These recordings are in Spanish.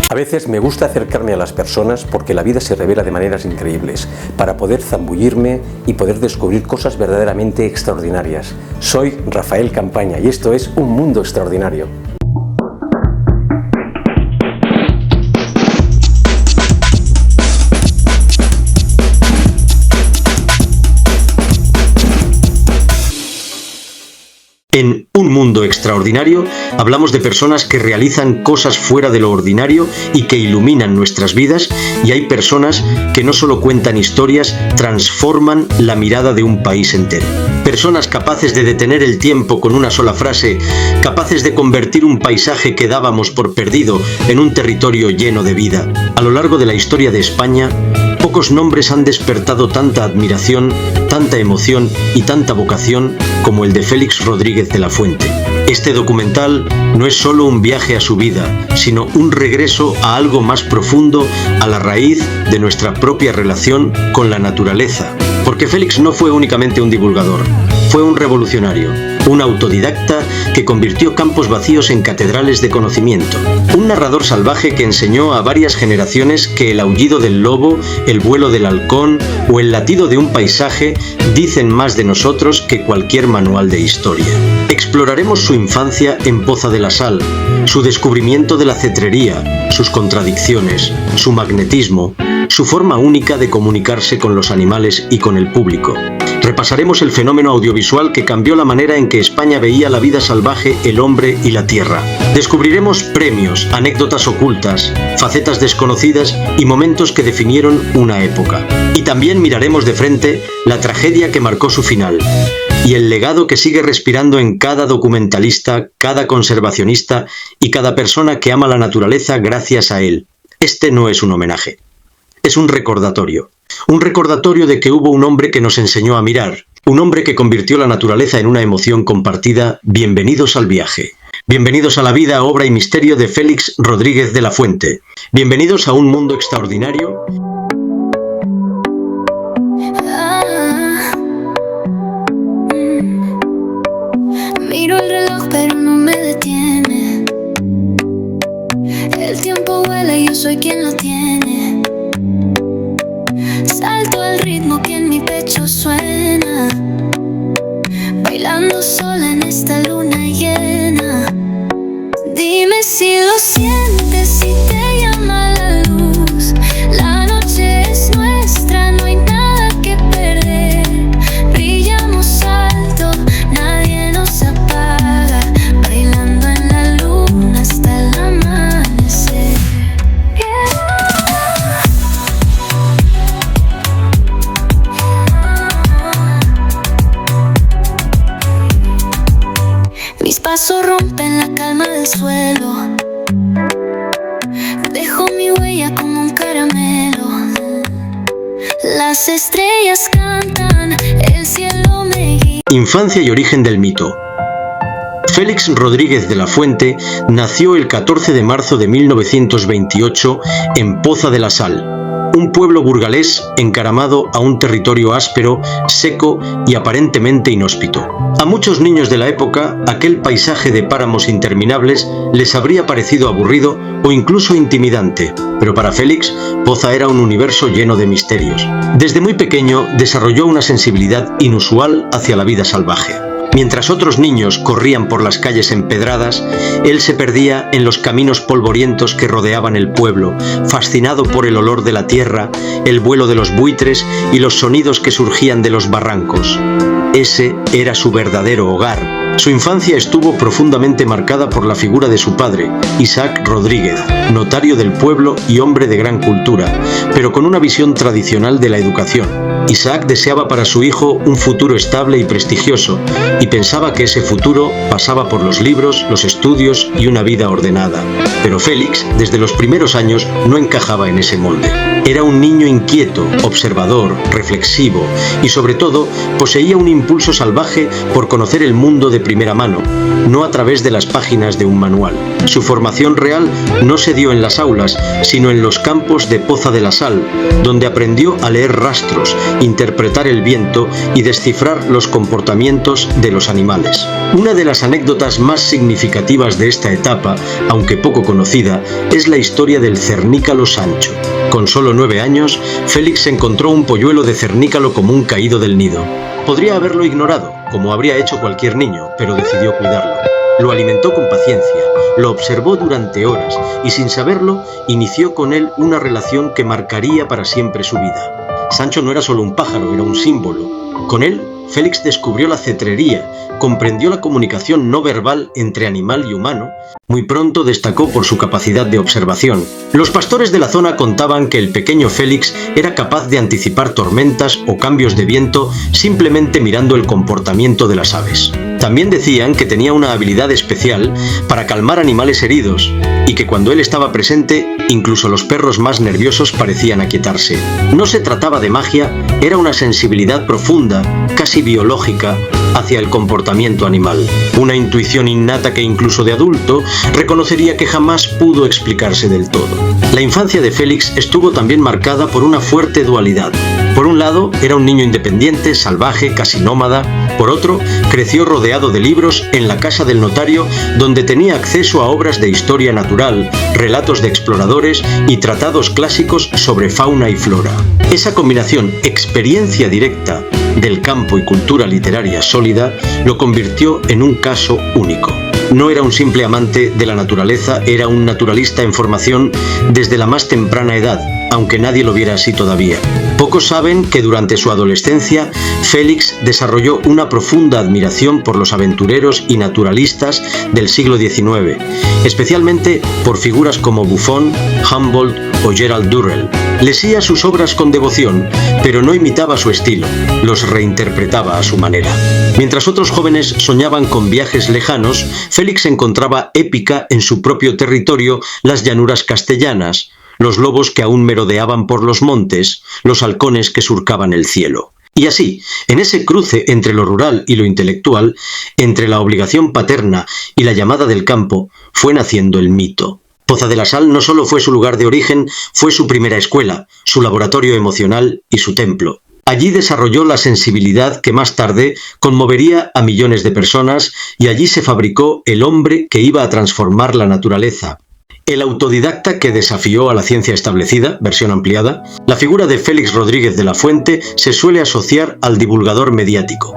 A veces me gusta acercarme a las personas porque la vida se revela de maneras increíbles, para poder zambullirme y poder descubrir cosas verdaderamente extraordinarias. Soy Rafael Campaña y esto es Un Mundo Extraordinario. En Un Mundo Extraordinario hablamos de personas que realizan cosas fuera de lo ordinario y que iluminan nuestras vidas, y hay personas que no solo cuentan historias, transforman la mirada de un país entero. Personas capaces de detener el tiempo con una sola frase, capaces de convertir un paisaje que dábamos por perdido en un territorio lleno de vida. A lo largo de la historia de España, pocos nombres han despertado tanta admiración, tanta emoción y tanta vocación como el de Félix Rodríguez de la Fuente. Este documental no es solo un viaje a su vida, sino un regreso a algo más profundo, a la raíz de nuestra propia relación con la naturaleza. Porque Félix no fue únicamente un divulgador, fue un revolucionario, un autodidacta que convirtió campos vacíos en catedrales de conocimiento, un narrador salvaje que enseñó a varias generaciones que el aullido del lobo, el vuelo del halcón o el latido de un paisaje dicen más de nosotros que cualquier manual de historia. Exploraremos su infancia en Poza de la Sal, su descubrimiento de la cetrería, sus contradicciones, su magnetismo, su forma única de comunicarse con los animales y con el público. Repasaremos el fenómeno audiovisual que cambió la manera en que España veía la vida salvaje, el hombre y la tierra. Descubriremos premios, anécdotas ocultas, facetas desconocidas y momentos que definieron una época. Y también miraremos de frente la tragedia que marcó su final y el legado que sigue respirando en cada documentalista, cada conservacionista y cada persona que ama la naturaleza gracias a él. Este no es un homenaje, es un recordatorio de que hubo un hombre que nos enseñó a mirar, un hombre que convirtió la naturaleza en una emoción compartida. Bienvenidos al viaje. Bienvenidos a la vida, obra y misterio de Félix Rodríguez de la Fuente. Bienvenidos a Un Mundo Extraordinario. Miro el reloj pero no me detiene. El tiempo vuela y yo soy quien lo tiene. Salto al ritmo que en mi pecho suena, bailando sola en esta luna llena. Dime si lo sientes, si te llama la luz. La noche es nuestra, no hay nada que perder. Brillamos alto, nadie nos apaga, bailando en la luna hasta el amanecer. Mis pasos rompen la calma del suelo, dejo mi huella como un caramelo. Las estrellas cantan, el cielo me guía. Infancia y origen del mito. Félix Rodríguez de la Fuente nació el 14 de marzo de 1928 en Poza de la Sal, un pueblo burgalés encaramado a un territorio áspero, seco y aparentemente inhóspito. A muchos niños de la época, aquel paisaje de páramos interminables les habría parecido aburrido o incluso intimidante, pero para Félix, Poza era un universo lleno de misterios. Desde muy pequeño desarrolló una sensibilidad inusual hacia la vida salvaje. Mientras otros niños corrían por las calles empedradas, él se perdía en los caminos polvorientos que rodeaban el pueblo, fascinado por el olor de la tierra, el vuelo de los buitres y los sonidos que surgían de los barrancos. Ese era su verdadero hogar, Su infancia estuvo profundamente marcada por la figura de su padre, Isaac Rodríguez, notario del pueblo y hombre de gran cultura, pero con una visión tradicional de la educación. Isaac deseaba para su hijo un futuro estable y prestigioso, y pensaba que ese futuro pasaba por los libros, los estudios y una vida ordenada. Pero Félix, desde los primeros años, no encajaba en ese molde. Era un niño inquieto, observador, reflexivo y, sobre todo, poseía un impulso salvaje por conocer el mundo de primera mano, no a través de las páginas de un manual. Su formación real no se dio en las aulas, sino en los campos de Poza de la Sal, donde aprendió a leer rastros, interpretar el viento y descifrar los comportamientos de los animales. Una de las anécdotas más significativas de esta etapa, aunque poco conocida, es la historia del cernícalo Sancho. Con solo 9 años, Félix encontró un polluelo de cernícalo común caído del nido. Podría haberlo ignorado, como habría hecho cualquier niño, pero decidió cuidarlo. Lo alimentó con paciencia, lo observó durante horas y, sin saberlo, inició con él una relación que marcaría para siempre su vida. Sancho no era solo un pájaro, era un símbolo. Con él, Félix descubrió la cetrería, comprendió la comunicación no verbal entre animal y humano. Muy pronto destacó por su capacidad de observación. Los pastores de la zona contaban que el pequeño Félix era capaz de anticipar tormentas o cambios de viento simplemente mirando el comportamiento de las aves. También decían que tenía una habilidad especial para calmar animales heridos y que cuando él estaba presente, incluso los perros más nerviosos parecían aquietarse. No se trataba de magia, era una sensibilidad profunda, casi biológica, hacia el comportamiento animal. Una intuición innata que incluso de adulto reconocería que jamás pudo explicarse del todo. La infancia de Félix estuvo también marcada por una fuerte dualidad. Por un lado, era un niño independiente, salvaje, casi nómada. Por otro, creció rodeado de libros en la casa del notario, donde tenía acceso a obras de historia natural, relatos de exploradores y tratados clásicos sobre fauna y flora. Esa combinación experiencia directa del campo y cultura literaria sólida lo convirtió en un caso único. No era un simple amante de la naturaleza, era un naturalista en formación desde la más temprana edad, aunque nadie lo viera así todavía. Pocos saben que durante su adolescencia, Félix desarrolló una profunda admiración por los aventureros y naturalistas del siglo XIX, especialmente por figuras como Buffon, Humboldt o Gerald Durrell. Leía sus obras con devoción, pero no imitaba su estilo, los reinterpretaba a su manera. Mientras otros jóvenes soñaban con viajes lejanos, Félix encontraba épica en su propio territorio las llanuras castellanas, los lobos que aún merodeaban por los montes, los halcones que surcaban el cielo. Y así, en ese cruce entre lo rural y lo intelectual, entre la obligación paterna y la llamada del campo, fue naciendo el mito. Poza de la Sal no solo fue su lugar de origen, fue su primera escuela, su laboratorio emocional y su templo. Allí desarrolló la sensibilidad que más tarde conmovería a millones de personas y allí se fabricó el hombre que iba a transformar la naturaleza. El autodidacta que desafió a la ciencia establecida, versión ampliada. La figura de Félix Rodríguez de la Fuente se suele asociar al divulgador mediático,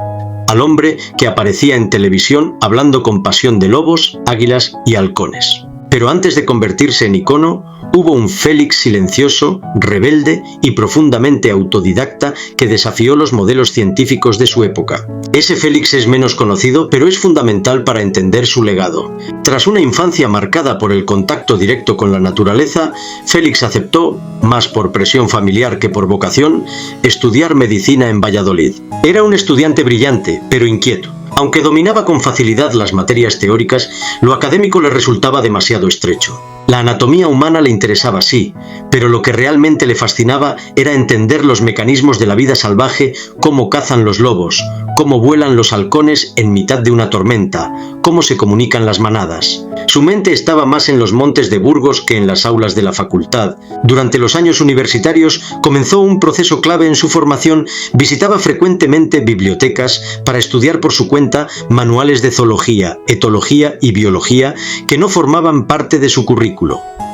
al hombre que aparecía en televisión hablando con pasión de lobos, águilas y halcones. Pero antes de convertirse en icono, hubo un Félix silencioso, rebelde y profundamente autodidacta que desafió los modelos científicos de su época. Ese Félix es menos conocido, pero es fundamental para entender su legado. Tras una infancia marcada por el contacto directo con la naturaleza, Félix aceptó, más por presión familiar que por vocación, estudiar medicina en Valladolid. Era un estudiante brillante, pero inquieto. Aunque dominaba con facilidad las materias teóricas, lo académico le resultaba demasiado estrecho. La anatomía humana le interesaba, sí, pero lo que realmente le fascinaba era entender los mecanismos de la vida salvaje, cómo cazan los lobos, cómo vuelan los halcones en mitad de una tormenta, cómo se comunican las manadas. Su mente estaba más en los montes de Burgos que en las aulas de la facultad. Durante los años universitarios comenzó un proceso clave en su formación, visitaba frecuentemente bibliotecas para estudiar por su cuenta manuales de zoología, etología y biología que no formaban parte de su currículo.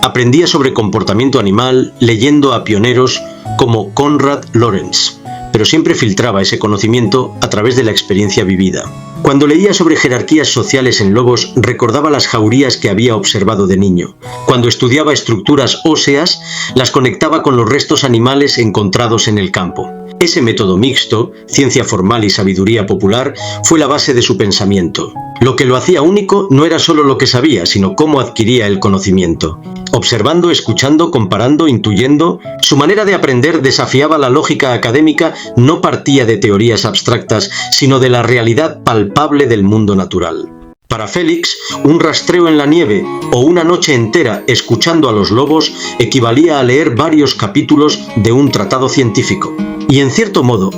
Aprendía sobre comportamiento animal leyendo a pioneros como Konrad Lorenz, pero siempre filtraba ese conocimiento a través de la experiencia vivida. Cuando leía sobre jerarquías sociales en lobos, recordaba las jaurías que había observado de niño. Cuando estudiaba estructuras óseas, las conectaba con los restos animales encontrados en el campo. Ese método mixto, ciencia formal y sabiduría popular, fue la base de su pensamiento. Lo que lo hacía único no era solo lo que sabía, sino cómo adquiría el conocimiento. Observando, escuchando, comparando, intuyendo, su manera de aprender desafiaba la lógica académica, no partía de teorías abstractas, sino de la realidad palpable del mundo natural. Para Félix, un rastreo en la nieve o una noche entera escuchando a los lobos equivalía a leer varios capítulos de un tratado científico. Y en cierto modo,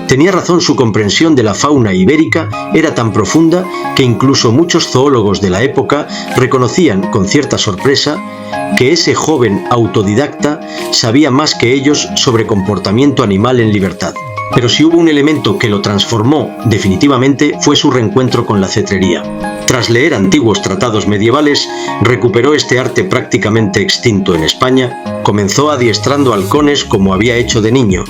tenía razón, su comprensión de la fauna ibérica era tan profunda que incluso muchos zoólogos de la época reconocían con cierta sorpresa que ese joven autodidacta sabía más que ellos sobre comportamiento animal en libertad. Pero si hubo un elemento que lo transformó definitivamente fue su reencuentro con la cetrería. Tras leer antiguos tratados medievales, recuperó este arte prácticamente extinto en España, comenzó adiestrando halcones como había hecho de niño,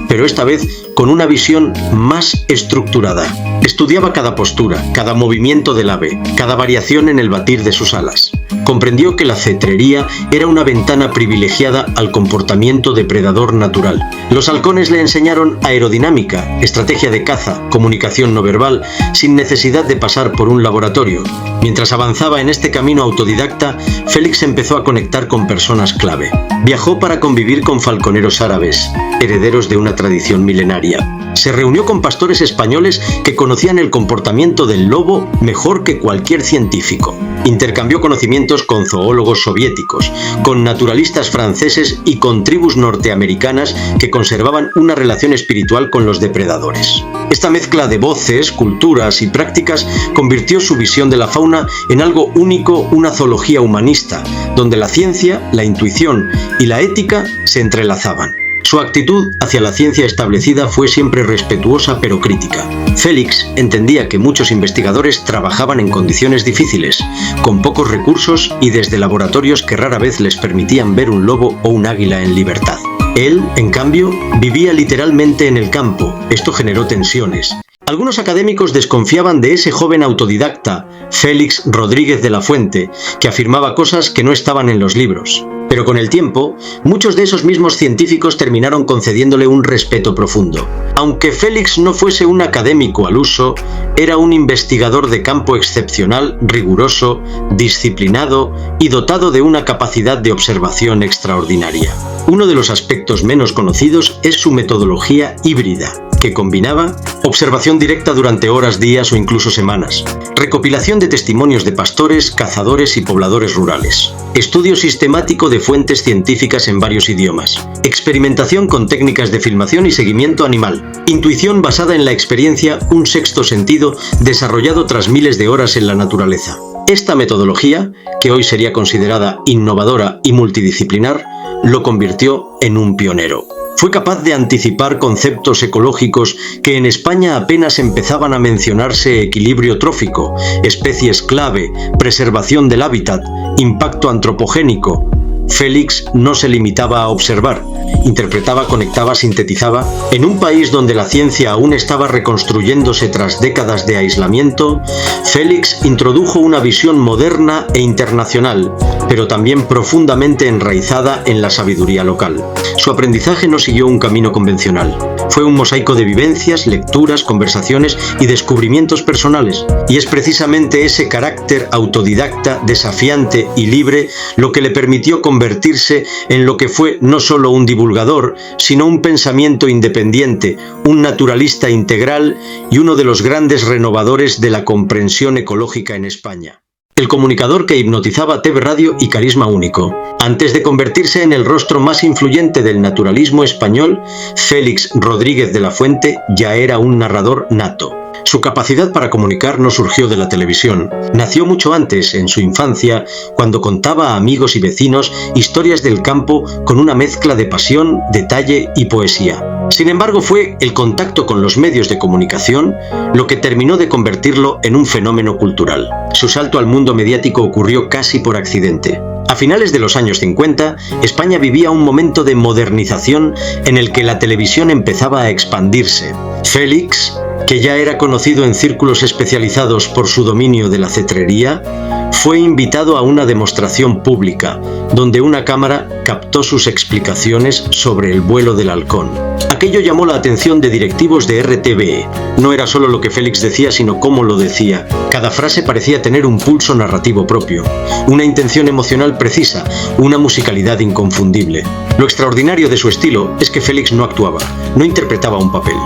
pero esta vez con una visión más estructurada. Estudiaba cada postura, cada movimiento del ave, cada variación en el batir de sus alas. Comprendió que la cetrería era una ventana privilegiada al comportamiento depredador natural. Los halcones le enseñaron aerodinámica, estrategia de caza, comunicación no verbal, sin necesidad de pasar por un laboratorio. Mientras avanzaba en este camino autodidacta, Félix empezó a conectar con personas clave. Viajó para convivir con falconeros árabes, herederos de una tradición milenaria. Se reunió con pastores españoles que conocían el comportamiento del lobo mejor que cualquier científico. Intercambió conocimientos con zoólogos soviéticos, con naturalistas franceses y con tribus norteamericanas que conservaban una relación espiritual con los depredadores. Esta mezcla de voces, culturas y prácticas convirtió su visión de la fauna en algo único, una zoología humanista, donde la ciencia, la intuición y la ética se entrelazaban. Su actitud hacia la ciencia establecida fue siempre respetuosa pero crítica. Félix entendía que muchos investigadores trabajaban en condiciones difíciles, con pocos recursos y desde laboratorios que rara vez les permitían ver un lobo o un águila en libertad. Él, en cambio, vivía literalmente en el campo. Esto generó tensiones. Algunos académicos desconfiaban de ese joven autodidacta, Félix Rodríguez de la Fuente, que afirmaba cosas que no estaban en los libros. Pero con el tiempo, muchos de esos mismos científicos terminaron concediéndole un respeto profundo. Aunque Félix no fuese un académico al uso, era un investigador de campo excepcional, riguroso, disciplinado y dotado de una capacidad de observación extraordinaria. Uno de los aspectos menos conocidos es su metodología híbrida, que combinaba observación directa durante horas, días o incluso semanas, recopilación de testimonios de pastores, cazadores y pobladores rurales, estudio sistemático de fuentes científicas en varios idiomas, experimentación con técnicas de filmación y seguimiento animal, intuición basada en la experiencia, un sexto sentido desarrollado tras miles de horas en la naturaleza. Esta metodología, que hoy sería considerada innovadora y multidisciplinar, lo convirtió en un pionero. Fue capaz de anticipar conceptos ecológicos que en España apenas empezaban a mencionarse: equilibrio trófico, especies clave, preservación del hábitat, impacto antropogénico. Félix no se limitaba a observar, interpretaba, conectaba, sintetizaba. En un país donde la ciencia aún estaba reconstruyéndose tras décadas de aislamiento, Félix introdujo una visión moderna e internacional, pero también profundamente enraizada en la sabiduría local. Su aprendizaje no siguió un camino convencional. Fue un mosaico de vivencias, lecturas, conversaciones y descubrimientos personales. Y es precisamente ese carácter autodidacta, desafiante y libre lo que le permitió convertirse en lo que fue no solo un divulgador, sino un pensamiento independiente, un naturalista integral y uno de los grandes renovadores de la comprensión ecológica en España. El comunicador que hipnotizaba TV Radio y carisma único. Antes de convertirse en el rostro más influyente del naturalismo español, Félix Rodríguez de la Fuente ya era un narrador nato. Su capacidad para comunicar no surgió de la televisión. Nació mucho antes, en su infancia, cuando contaba a amigos y vecinos historias del campo con una mezcla de pasión, detalle y poesía. Sin embargo, fue el contacto con los medios de comunicación lo que terminó de convertirlo en un fenómeno cultural. Su salto al mundo mediático ocurrió casi por accidente. A finales de los años 50, España vivía un momento de modernización en el que la televisión empezaba a expandirse. Félix, que ya era conocido en círculos especializados por su dominio de la cetrería, fue invitado a una demostración pública, donde una cámara captó sus explicaciones sobre el vuelo del halcón. Aquello llamó la atención de directivos de RTVE. No era solo lo que Félix decía, sino cómo lo decía. Cada frase parecía tener un pulso narrativo propio, una intención emocional precisa, una musicalidad inconfundible. Lo extraordinario de su estilo es que Félix no actuaba, no interpretaba un papel.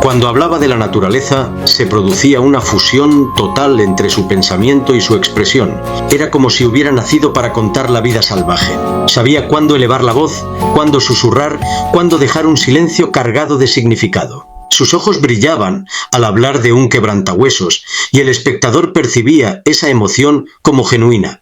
Cuando hablaba de la naturaleza, se producía una fusión total entre su pensamiento y su expresión. Era como si hubiera nacido para contar la vida salvaje. Sabía cuándo elevar la voz, cuándo susurrar, cuándo dejar un silencio cargado de significado. Sus ojos brillaban al hablar de un quebrantahuesos y el espectador percibía esa emoción como genuina.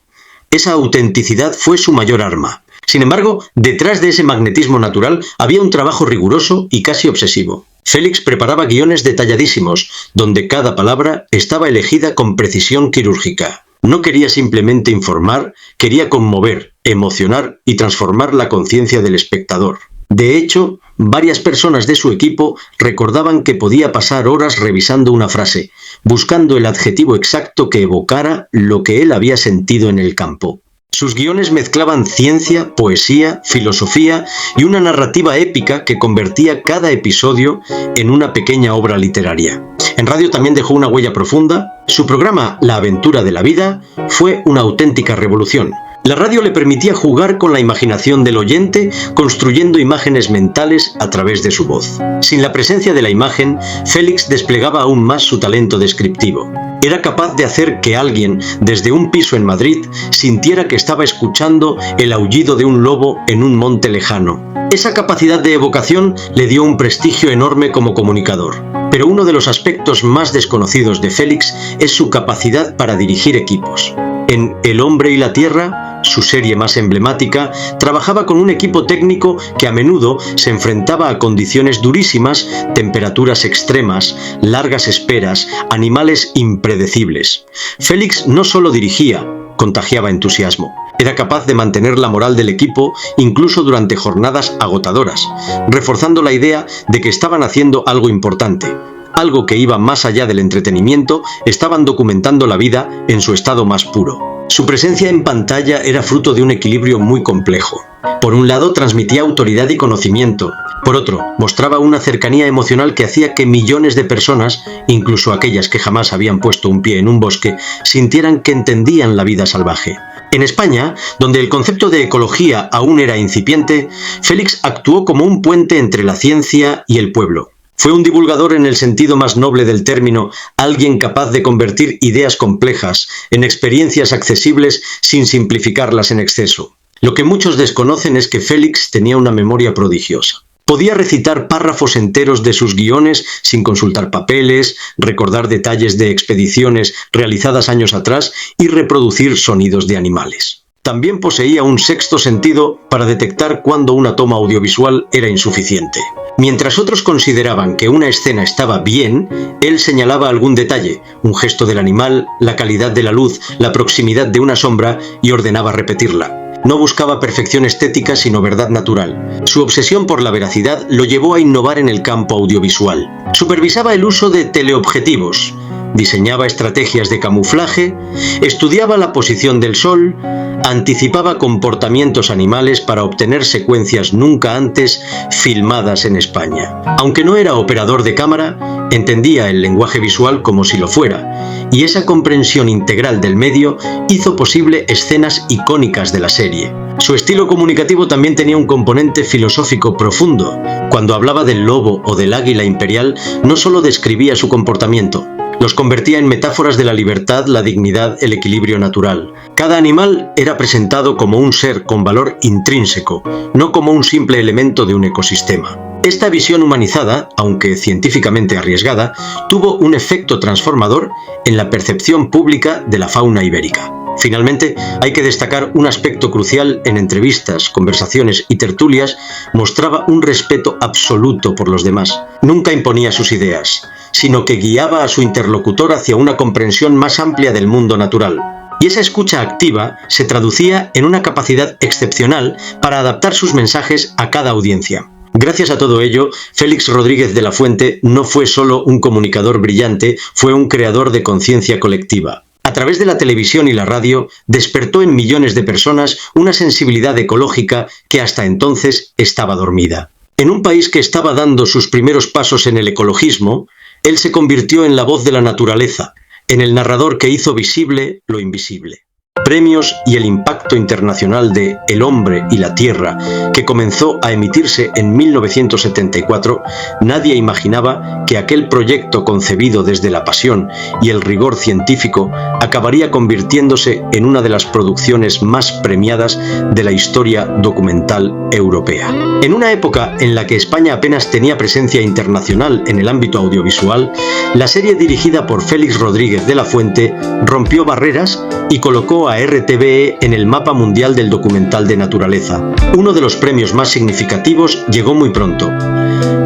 Esa autenticidad fue su mayor arma. Sin embargo, detrás de ese magnetismo natural había un trabajo riguroso y casi obsesivo. Félix preparaba guiones detalladísimos, donde cada palabra estaba elegida con precisión quirúrgica. No quería simplemente informar, quería conmover, emocionar y transformar la conciencia del espectador. De hecho, varias personas de su equipo recordaban que podía pasar horas revisando una frase, buscando el adjetivo exacto que evocara lo que él había sentido en el campo. Sus guiones mezclaban ciencia, poesía, filosofía y una narrativa épica que convertía cada episodio en una pequeña obra literaria. En radio también dejó una huella profunda. Su programa La aventura de la vida fue una auténtica revolución. La radio le permitía jugar con la imaginación del oyente, construyendo imágenes mentales a través de su voz. Sin la presencia de la imagen, Félix desplegaba aún más su talento descriptivo. Era capaz de hacer que alguien, desde un piso en Madrid, sintiera que estaba escuchando el aullido de un lobo en un monte lejano. Esa capacidad de evocación le dio un prestigio enorme como comunicador. Pero uno de los aspectos más desconocidos de Félix es su capacidad para dirigir equipos. En El hombre y la tierra, su serie más emblemática, trabajaba con un equipo técnico que a menudo se enfrentaba a condiciones durísimas, temperaturas extremas, largas esperas, animales impredecibles. Félix no solo dirigía, contagiaba entusiasmo. Era capaz de mantener la moral del equipo incluso durante jornadas agotadoras, reforzando la idea de que estaban haciendo algo importante. Algo que iba más allá del entretenimiento, estaban documentando la vida en su estado más puro. Su presencia en pantalla era fruto de un equilibrio muy complejo. Por un lado, transmitía autoridad y conocimiento. Por otro, mostraba una cercanía emocional que hacía que millones de personas, incluso aquellas que jamás habían puesto un pie en un bosque, sintieran que entendían la vida salvaje. En España, donde el concepto de ecología aún era incipiente, Félix actuó como un puente entre la ciencia y el pueblo. Fue un divulgador en el sentido más noble del término, alguien capaz de convertir ideas complejas en experiencias accesibles sin simplificarlas en exceso. Lo que muchos desconocen es que Félix tenía una memoria prodigiosa. Podía recitar párrafos enteros de sus guiones sin consultar papeles, recordar detalles de expediciones realizadas años atrás y reproducir sonidos de animales. También poseía un sexto sentido para detectar cuándo una toma audiovisual era insuficiente. Mientras otros consideraban que una escena estaba bien, él señalaba algún detalle, un gesto del animal, la calidad de la luz, la proximidad de una sombra y ordenaba repetirla. No buscaba perfección estética sino verdad natural. Su obsesión por la veracidad lo llevó a innovar en el campo audiovisual. Supervisaba el uso de teleobjetivos, diseñaba estrategias de camuflaje, estudiaba la posición del sol, anticipaba comportamientos animales para obtener secuencias nunca antes filmadas en España. Aunque no era operador de cámara, entendía el lenguaje visual como si lo fuera, y esa comprensión integral del medio hizo posible escenas icónicas de la serie. Su estilo comunicativo también tenía un componente filosófico profundo. Cuando hablaba del lobo o del águila imperial, no solo describía su comportamiento, los convertía en metáforas de la libertad, la dignidad, el equilibrio natural. Cada animal era presentado como un ser con valor intrínseco, no como un simple elemento de un ecosistema. Esta visión humanizada, aunque científicamente arriesgada, tuvo un efecto transformador en la percepción pública de la fauna ibérica. Finalmente, hay que destacar un aspecto crucial en entrevistas, conversaciones y tertulias: mostraba un respeto absoluto por los demás. Nunca imponía sus ideas, sino que guiaba a su interlocutor hacia una comprensión más amplia del mundo natural. Y esa escucha activa se traducía en una capacidad excepcional para adaptar sus mensajes a cada audiencia. Gracias a todo ello, Félix Rodríguez de la Fuente no fue solo un comunicador brillante, fue un creador de conciencia colectiva. A través de la televisión y la radio, despertó en millones de personas una sensibilidad ecológica que hasta entonces estaba dormida. En un país que estaba dando sus primeros pasos en el ecologismo, él se convirtió en la voz de la naturaleza, en el narrador que hizo visible lo invisible. Premios y el impacto internacional de El hombre y la tierra, que comenzó a emitirse en 1974, nadie imaginaba que aquel proyecto concebido desde la pasión y el rigor científico acabaría convirtiéndose en una de las producciones más premiadas de la historia documental europea. En una época en la que España apenas tenía presencia internacional en el ámbito audiovisual, la serie dirigida por Félix Rodríguez de la Fuente rompió barreras y colocó a RTVE en el mapa mundial del documental de naturaleza. Uno de los premios más significativos llegó muy pronto.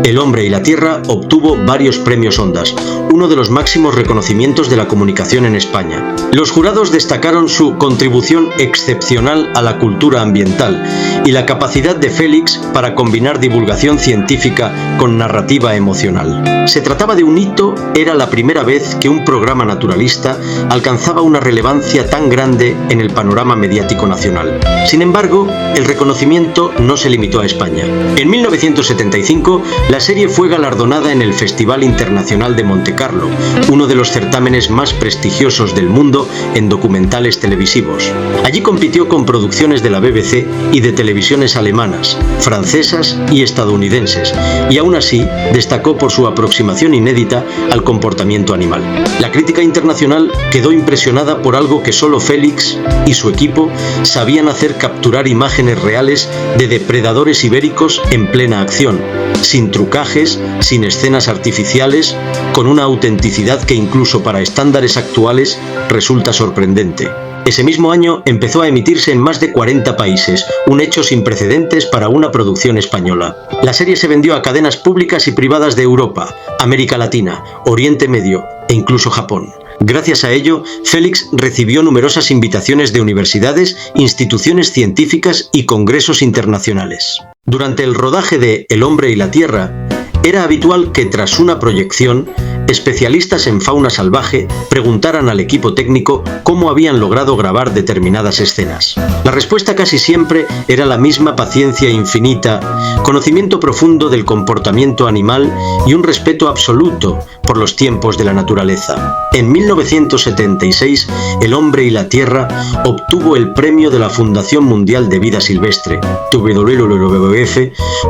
El hombre y la tierra obtuvo varios premios Ondas, uno de los máximos reconocimientos de la comunicación en España. Los jurados destacaron su contribución excepcional a la cultura ambiental y la capacidad de Félix para combinar divulgación científica con narrativa emocional. Se trataba de un hito, era la primera vez que un programa naturalista alcanzaba una relevancia tan grande en el panorama mediático nacional. Sin embargo, el reconocimiento no se limitó a España. En 1975, la serie fue galardonada en el Festival Internacional de Montecarlo, uno de los certámenes más prestigiosos del mundo en documentales televisivos. Allí compitió con producciones de la BBC y de televisiones alemanas, francesas y estadounidenses, y aún así destacó por su aproximación inédita al comportamiento animal. La crítica internacional quedó impresionada por algo que solo Félix y su equipo sabían hacer: capturar imágenes reales de depredadores ibéricos en plena acción, sin trucajes, sin escenas artificiales, con una autenticidad que incluso para estándares actuales resulta sorprendente. Ese mismo año empezó a emitirse en más de 40 países, un hecho sin precedentes para una producción española. La serie se vendió a cadenas públicas y privadas de Europa, América Latina, Oriente Medio e incluso Japón. Gracias a ello, Félix recibió numerosas invitaciones de universidades, instituciones científicas y congresos internacionales. Durante el rodaje de El hombre y la tierra, era habitual que tras una proyección, especialistas en fauna salvaje preguntaran al equipo técnico cómo habían logrado grabar determinadas escenas. La respuesta casi siempre era la misma: paciencia infinita, conocimiento profundo del comportamiento animal y un respeto absoluto por los tiempos de la naturaleza. En 1976, El hombre y la tierra obtuvo el premio de la Fundación Mundial de Vida Silvestre, WWF,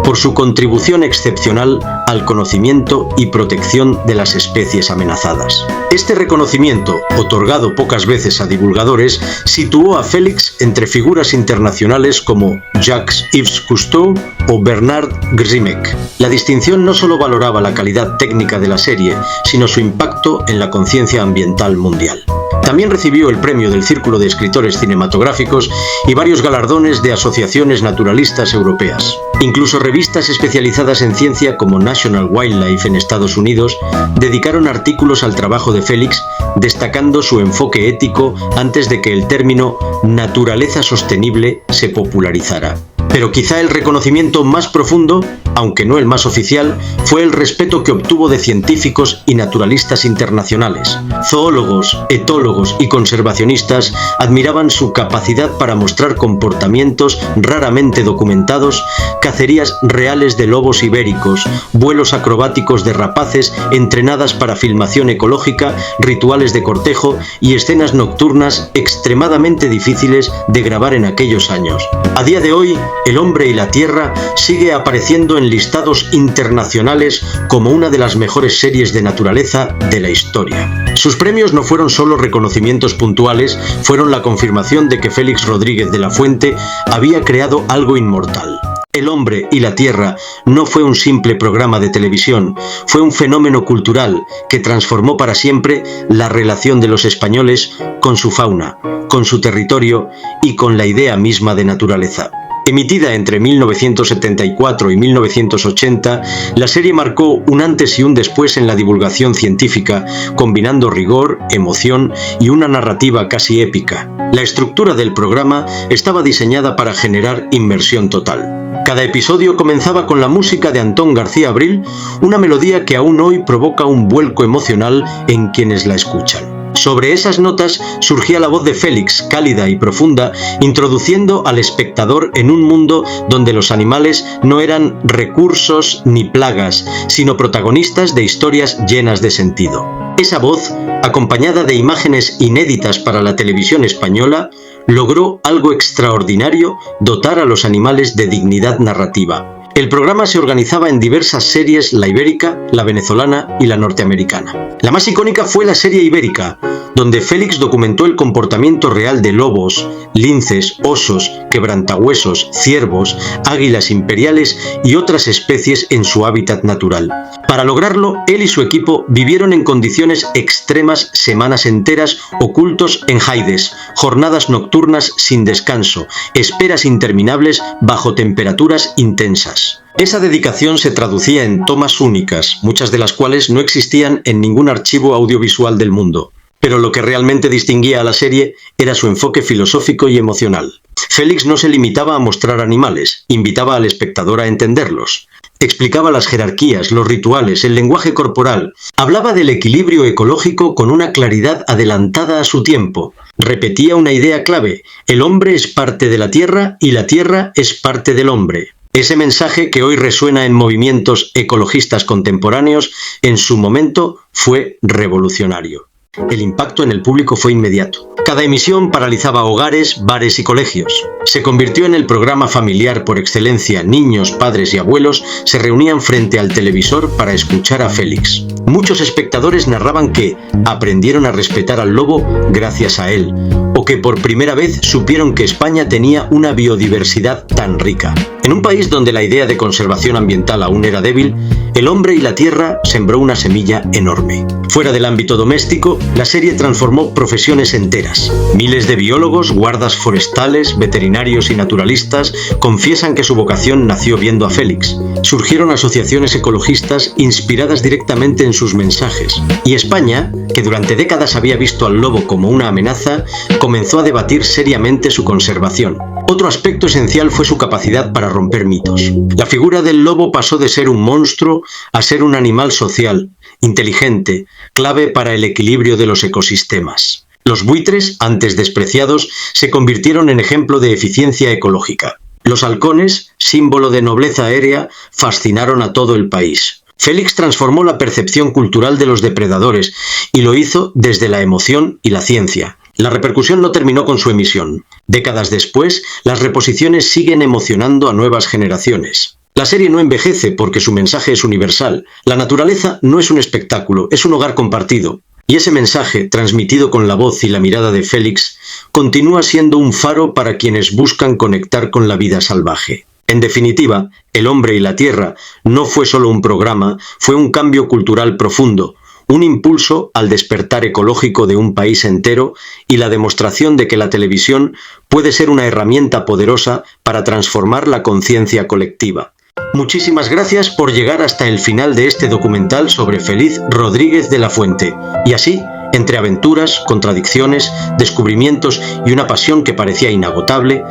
por su contribución excepcional al conocimiento y protección de las especies amenazadas. Este reconocimiento, otorgado pocas veces a divulgadores, situó a Félix entre figuras internacionales como Jacques-Yves Cousteau o Bernard Grzimek. La distinción no solo valoraba la calidad técnica de la serie, sino su impacto en la conciencia ambiental mundial. También recibió el premio del Círculo de Escritores Cinematográficos y varios galardones de asociaciones naturalistas europeas. Incluso revistas especializadas en ciencia como National Wildlife en Estados Unidos dedicaron artículos al trabajo de Félix, destacando su enfoque ético antes de que el término naturaleza sostenible se popularizara. Pero quizá el reconocimiento más profundo, aunque no el más oficial, fue el respeto que obtuvo de científicos y naturalistas internacionales. Zoólogos, etólogos y conservacionistas admiraban su capacidad para mostrar comportamientos raramente documentados, cacerías reales de lobos ibéricos, vuelos acrobáticos de rapaces entrenadas para filmación ecológica, rituales de cortejo y escenas nocturnas extremadamente difíciles de grabar en aquellos años. A día de hoy, El hombre y la tierra sigue apareciendo en listados internacionales como una de las mejores series de naturaleza de la historia. Sus premios no fueron solo reconocimientos puntuales, fueron la confirmación de que Félix Rodríguez de la Fuente había creado algo inmortal. El hombre y la tierra no fue un simple programa de televisión, fue un fenómeno cultural que transformó para siempre la relación de los españoles con su fauna, con su territorio y con la idea misma de naturaleza. Emitida entre 1974 y 1980, la serie marcó un antes y un después en la divulgación científica, combinando rigor, emoción y una narrativa casi épica. La estructura del programa estaba diseñada para generar inmersión total. Cada episodio comenzaba con la música de Antón García Abril, una melodía que aún hoy provoca un vuelco emocional en quienes la escuchan. Sobre esas notas surgía la voz de Félix, cálida y profunda, introduciendo al espectador en un mundo donde los animales no eran recursos ni plagas, sino protagonistas de historias llenas de sentido. Esa voz, acompañada de imágenes inéditas para la televisión española, logró algo extraordinario: dotar a los animales de dignidad narrativa. El programa se organizaba en diversas series: la ibérica, la venezolana y la norteamericana. La más icónica fue la serie ibérica, donde Félix documentó el comportamiento real de lobos, linces, osos, quebrantahuesos, ciervos, águilas imperiales y otras especies en su hábitat natural. Para lograrlo, él y su equipo vivieron en condiciones extremas semanas enteras, ocultos en jaides, jornadas nocturnas sin descanso, esperas interminables bajo temperaturas intensas. Esa dedicación se traducía en tomas únicas, muchas de las cuales no existían en ningún archivo audiovisual del mundo. Pero lo que realmente distinguía a la serie era su enfoque filosófico y emocional. Félix no se limitaba a mostrar animales, invitaba al espectador a entenderlos. Explicaba las jerarquías, los rituales, el lenguaje corporal. Hablaba del equilibrio ecológico con una claridad adelantada a su tiempo. Repetía una idea clave: el hombre es parte de la tierra y la tierra es parte del hombre. Ese mensaje, que hoy resuena en movimientos ecologistas contemporáneos, en su momento fue revolucionario. El impacto en el público fue inmediato. Cada emisión paralizaba hogares, bares y colegios. Se convirtió en el programa familiar por excelencia. Niños, padres y abuelos se reunían frente al televisor para escuchar a Félix. Muchos espectadores narraban que aprendieron a respetar al lobo gracias a él, o que por primera vez supieron que España tenía una biodiversidad tan rica. En un país donde la idea de conservación ambiental aún era débil, el hombre y la tierra sembró una semilla enorme. Fuera del ámbito doméstico, la serie transformó profesiones enteras. Miles de biólogos, guardas forestales, veterinarios y naturalistas confiesan que su vocación nació viendo a Félix. Surgieron asociaciones ecologistas inspiradas directamente en sus mensajes. Y España, que durante décadas había visto al lobo como una amenaza, comenzó a debatir seriamente su conservación. Otro aspecto esencial fue su capacidad para romper mitos. La figura del lobo pasó de ser un monstruo a ser un animal social, inteligente, clave para el equilibrio de los ecosistemas. Los buitres, antes despreciados, se convirtieron en ejemplo de eficiencia ecológica. Los halcones, símbolo de nobleza aérea, fascinaron a todo el país. Félix transformó la percepción cultural de los depredadores y lo hizo desde la emoción y la ciencia. La repercusión no terminó con su emisión. Décadas después, las reposiciones siguen emocionando a nuevas generaciones. La serie no envejece porque su mensaje es universal. La naturaleza no es un espectáculo, es un hogar compartido. Y ese mensaje, transmitido con la voz y la mirada de Félix, continúa siendo un faro para quienes buscan conectar con la vida salvaje. En definitiva, El hombre y la tierra no fue solo un programa, fue un cambio cultural profundo, un impulso al despertar ecológico de un país entero y la demostración de que la televisión puede ser una herramienta poderosa para transformar la conciencia colectiva. Muchísimas gracias por llegar hasta el final de este documental sobre Félix Rodríguez de la Fuente. Y así, entre aventuras, contradicciones, descubrimientos y una pasión que parecía inagotable,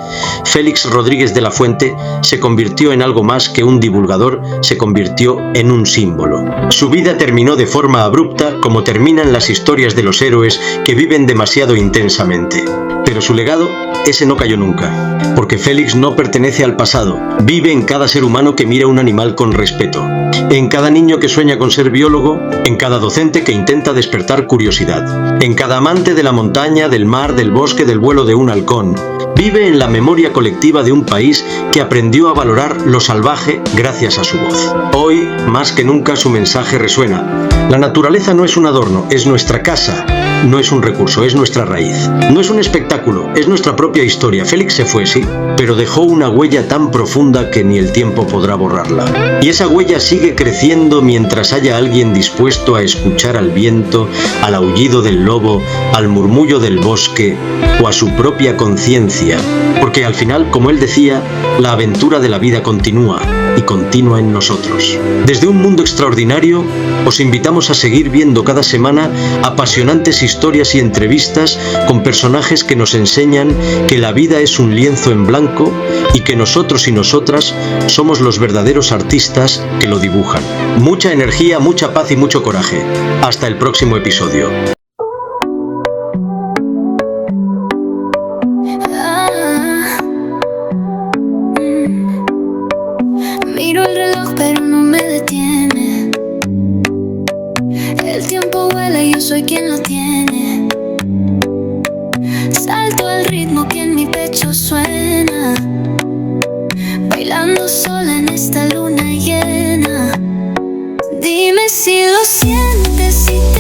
Félix Rodríguez de la Fuente se convirtió en algo más que un divulgador, se convirtió en un símbolo. Su vida terminó de forma abrupta, como terminan las historias de los héroes que viven demasiado intensamente. Pero su legado, ese no cayó nunca, porque Félix no pertenece al pasado, vive en cada ser humano que mira a un animal con respeto, en cada niño que sueña con ser biólogo, en cada docente que intenta despertar curiosidad, en cada amante de la montaña, del mar, del bosque, del vuelo de un halcón. Vive en la memoria colectiva de un país que aprendió a valorar lo salvaje gracias a su voz. Hoy, más que nunca, su mensaje resuena. La naturaleza no es un adorno, es nuestra casa. No es un recurso, es nuestra raíz. No es un espectáculo, es nuestra propia historia. Félix se fue, sí, pero dejó una huella tan profunda que ni el tiempo podrá borrarla. Y esa huella sigue creciendo mientras haya alguien dispuesto a escuchar al viento, al aullido del lobo, al murmullo del bosque o a su propia conciencia. Porque al final, como él decía, la aventura de la vida continúa y continúa en nosotros. Desde un mundo extraordinario, os invitamos a seguir viendo cada semana apasionantes historias y entrevistas con personajes que nos enseñan que la vida es un lienzo en blanco y que nosotros y nosotras somos los verdaderos artistas que lo dibujan. Mucha energía, mucha paz y mucho coraje. Hasta el próximo episodio. si lo sientes, si te